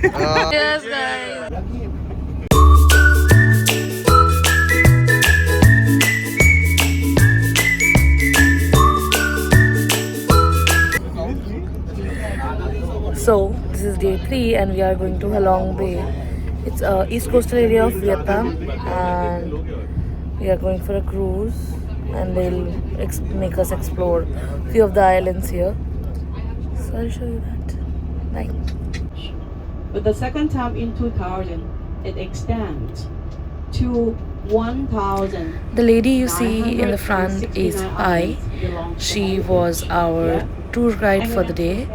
Cheers, guys. So this is day 3 and we are going to Halong Bay. It's a east coastal area of Vietnam and we are going for a cruise and they'll make us explore few of the islands here. So I'll show you that. Bye. But the second time in 2000, it extends to 1,000. The lady you see in the front is Ai. She was our tour guide for the day.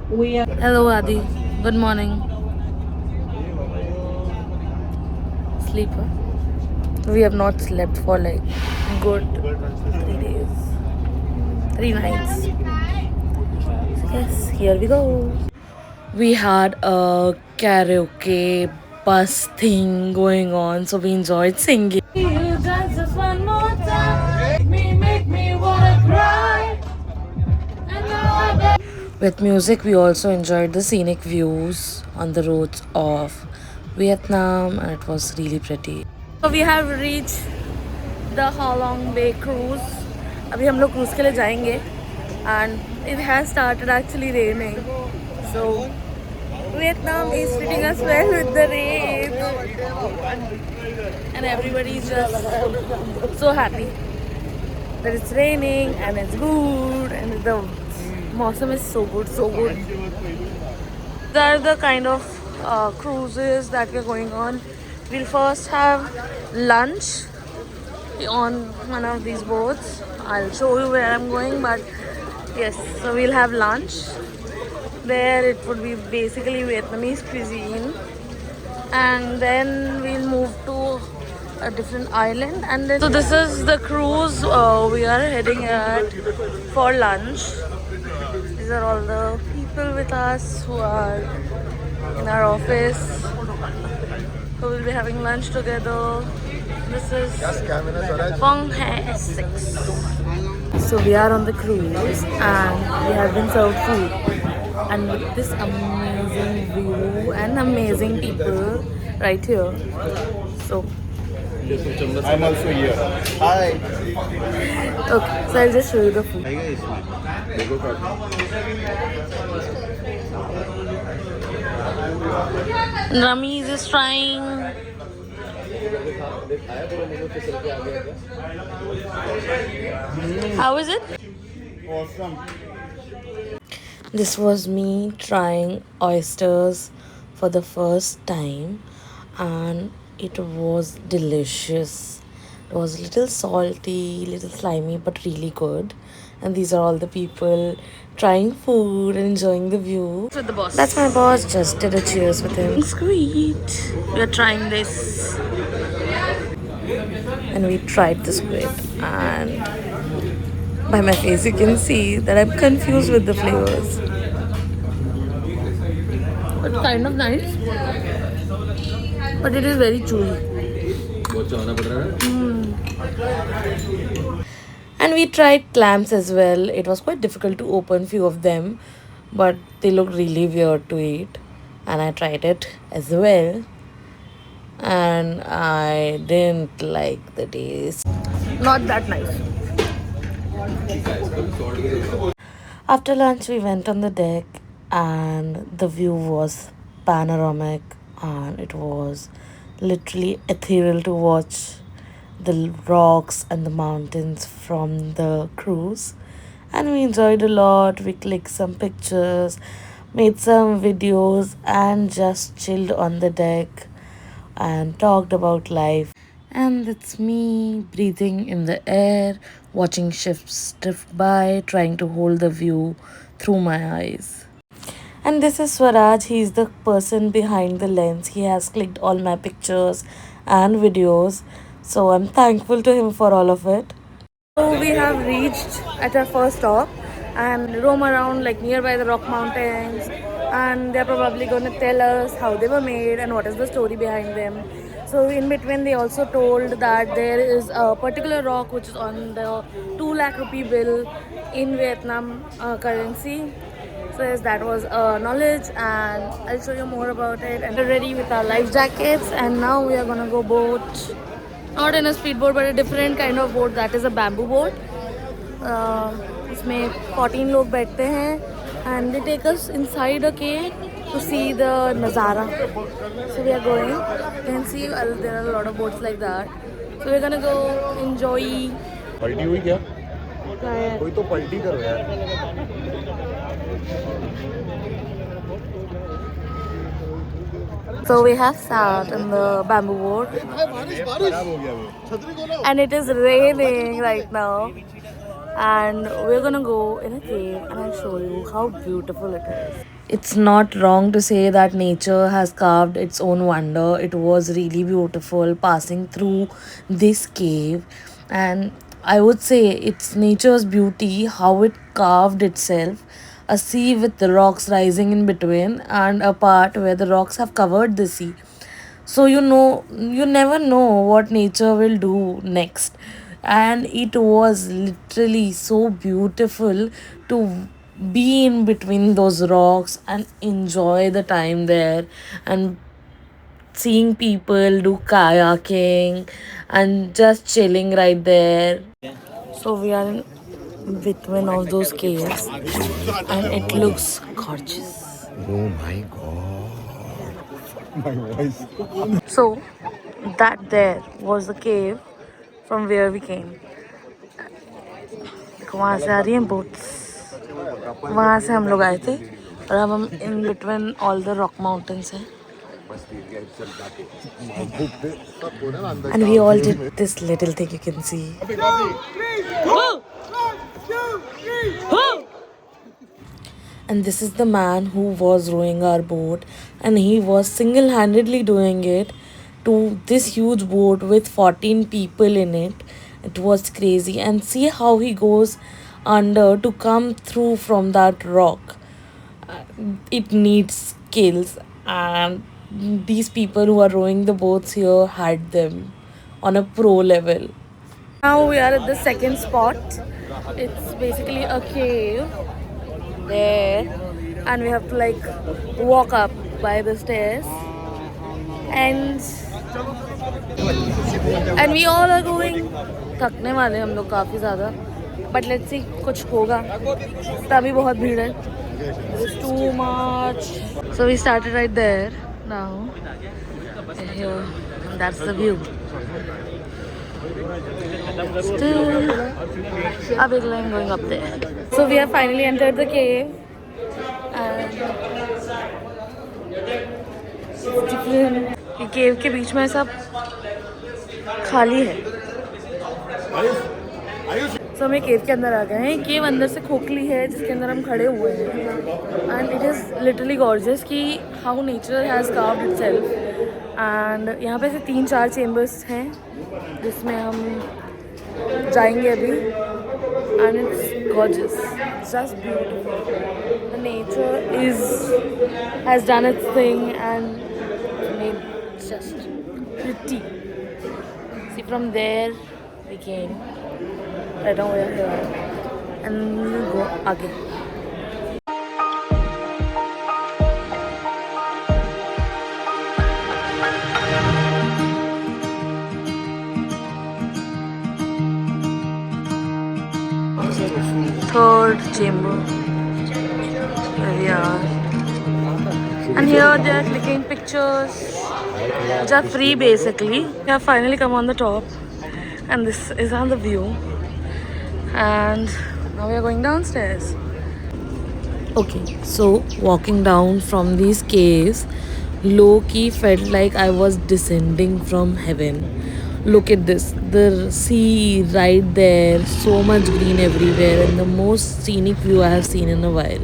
We are Hello Adi, good morning. Sleeper. We have not slept for like good 3 days, 3 nights. Yes, here we go. We had a karaoke bus thing going on, so we enjoyed singing. You dance just one more time, make me wanna cry. With music, we also enjoyed the scenic views on the roads of Vietnam, and it was really pretty. So we have reached the Halong Bay cruise. अभी हम लोग cruise के लिए जाएंगे, and it has started actually raining. So Vietnam is treating us well with the rain, and everybody is just so happy that it's raining and it's good and the Mausam is so good, so good. These are the kind of cruises that we're going on. We'll first have lunch on one of these boats. I'll show you where I'm going, but yes, so we'll have lunch. There it would be basically Vietnamese cuisine. And then we'll move to a different island. And then, so this is the cruise we are heading at for lunch. These are all the people with us who are in our office, who will be having lunch together. This is Phong Hai 6. So we are on the cruise and we have been served food. And with this amazing view and amazing people right here. So I'm also here. Hi. okay, so I'll just show you the food. Rami is just trying. How is it? Awesome. This was me trying oysters for the first time and it was delicious. It was a little salty, little slimy, but really good. And these are all the people trying food and enjoying the view. With the boss. That's my boss. Just did a cheers with him. Sweet. We are trying this. And we tried the squid. And by my face, you can see that I'm confused with the flavors. It's kind of nice. But it is very chewy. And we tried clams as well. It was quite difficult to open few of them, but they looked really weird to eat. And I tried it as well. And I didn't like the taste. Not that nice. After lunch, we went on the deck, and the view was panoramic, and it was literally ethereal to watch the rocks and the mountains from the cruise. And we enjoyed a lot. We clicked some pictures, made some videos, and just chilled on the deck and talked about life. And it's me breathing in the air, watching ships drift by, trying to hold the view through my eyes. And this is Swaraj. He's the person behind the lens. He has clicked all my pictures and videos. So I'm thankful to him for all of it. So we have reached at our first stop and roam around like nearby the rock mountains, and they're probably going to tell us how they were made and what is the story behind them. So in between they also told that there is a particular rock which is on the 2 lakh rupee bill in Vietnam currency. stress, that was knowledge, and I'll show you more about it. And we're ready with our life jackets, and now we are gonna go boat. Not in a speedboat, but a different kind of boat. That is a bamboo boat. इसमें 14 लोग बैठते हैं and they take us inside a cave to see the Nazara. So we are going. You can see there are a lot of boats like that. So we're gonna go enjoy. पलटी हुई क्या? क्या है? कोई तो पलटी करो यार. So we have sat in the bamboo boat and it is raining right now. And we're gonna go in a cave and I'll show you how beautiful it is. It's not wrong to say that nature has carved its own wonder. It was really beautiful passing through this cave, and I would say it's nature's beauty, how it carved itself. A sea with the rocks rising in between, and a part where the rocks have covered the sea. So you never know what nature will do next. And it was literally so beautiful to be in between those rocks and enjoy the time there, and seeing people do kayaking and just chilling right there. So we are in between of those caves and it looks gorgeous. Oh my god. My voice. So that there was the cave from where we came. देखो वहाँ से आ रही हैं boats. वहाँ से हम लोग आए थे और अब हम in between all the rock mountains हैं. And we all did this little thing you can see. And this is the man who was rowing our boat, and he was single-handedly doing it to this huge boat with 14 people in it. It was crazy. And see how he goes under to come through from that rock. It needs skills, and these people who are rowing the boats here had them on a pro level. Now we are at the second spot. It's basically a cave there, and we have to like walk up by the stairs, and we all are going. थकने वाले हम लोग काफ़ी ज़्यादा, but let's see कुछ होगा. तभी बहुत भीड़ है. It's too much. So we started right there. Now here, and that's the view. Still a big line going up there. So we have finally entered the cave, and it's different. ये केव के बीच में सब खाली है. So हम केव के अंदर आ गए हैं. केव अंदर से खोखली है जिसके अंदर हम खड़े हुए हैं. And it is literally gorgeous कि how nature has carved itself. And यहाँ पे से 3-4 chambers हैं जिसमें हम जाएंगे अभी. And it's gorgeous. It's just beautiful. The nature has done its thing and made it just pretty. See, from there we came. Right now we are here. And we'll go again. Third chamber where we are, and here they are clicking pictures which are free basically. We have finally come on the top, and this is on the view, and now we are going downstairs. Okay, so walking down from these caves low-key felt like I was descending from heaven. Look at this, the sea right there, so much green everywhere, and the most scenic view I have seen in a while.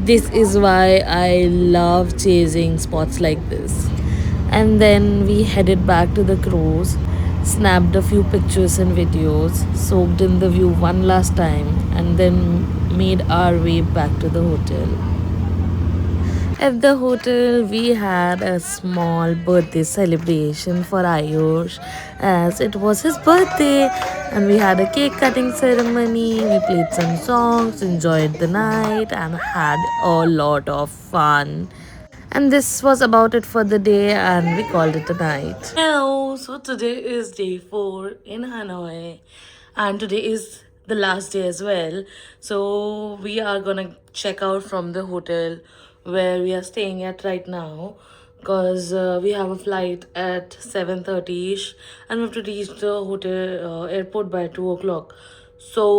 This is why I love chasing spots like this. And then we headed back to the cruise, snapped a few pictures and videos, soaked in the view one last time, and then made our way back to the hotel. At the hotel, we had a small birthday celebration for Ayush as it was his birthday, and we had a cake cutting ceremony. We played some songs, enjoyed the night, and had a lot of fun. And this was about it for the day, and we called it a night. Hello, so today is day 4 in Hanoi, and today is the last day as well. So we are gonna check out from the hotel where we are staying at right now because we have a flight at 7:30 ish, and we have to reach the hotel airport by 2 o'clock. So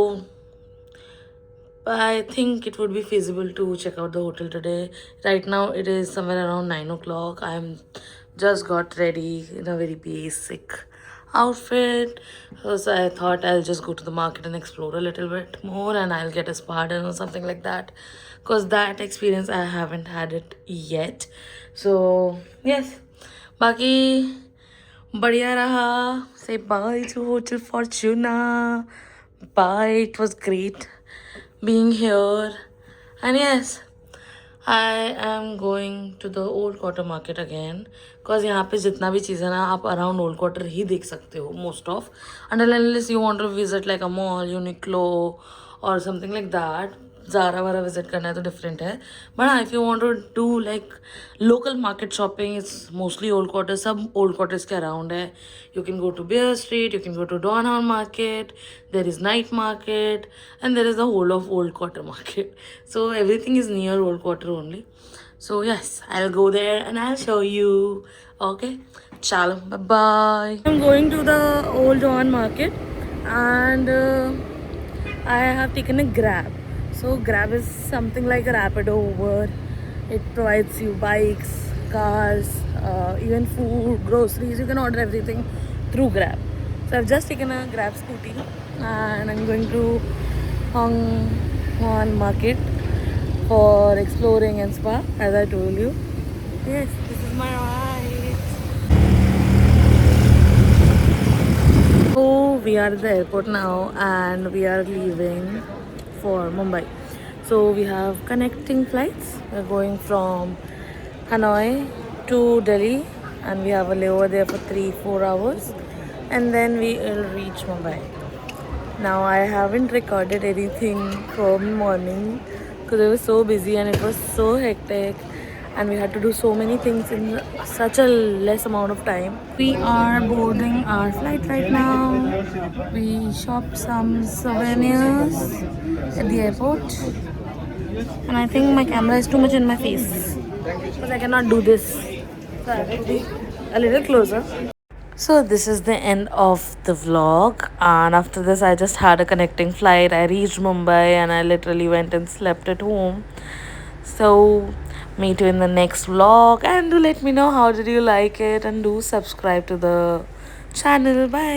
I think it would be feasible to check out the hotel today. Right now it is somewhere around 9 o'clock. I'm just got ready in a very basic outfit. So I thought I'll just go to the market and explore a little bit more, and I'll get a spa done or something like that. Because that experience I haven't had it yet. So yes. Baki बढ़िया रहा. Say bye to Hotel Fortuna. Bye. It was great being here. And yes, I am going to the old quarter market again because यहाँ पे जितना भी चीज़ है ना आप around old quarter ही देख सकते हो most of, unless you want to visit like a mall, Uniqlo or something like that. Zara वारा visit करना है तो different है, but if you want to do like local market shopping, it's mostly old quarter. सब old quarters के around है. You can go to Bear Street, you can go to Donholm Market, there is night market, and there is the whole of old quarter market. So everything is near old quarter only. So yes, I'll go there and I'll show you. Okay, chalo, bye bye. I'm going to the old Dawn market, and I have taken a Grab. So Grab is something like a Rapido Uber. It provides you bikes, cars, even food, groceries. You can order everything through Grab. So I've just taken a Grab scooty, and I'm going to Hong Kong market for exploring and spa, as I told you. Yes, this is my ride. So we are at the airport now, and we are leaving for Mumbai. So we have connecting flights. We're going from Hanoi to Delhi, and we have a layover there for 3-4 hours, and then we will reach Mumbai. Now I haven't recorded anything from morning because I was so busy and it was so hectic, and we had to do so many things in such a less amount of time. We are boarding our flight right now. We shopped some souvenirs at the airport, and I think my camera is too much in my face because I cannot do this. So I have to be a little closer. So this is the end of the vlog, and after this I just had a connecting flight. I reached Mumbai and I literally went and slept at home. So meet you in the next vlog, and do let me know how did you like it, and do subscribe to the channel. Bye.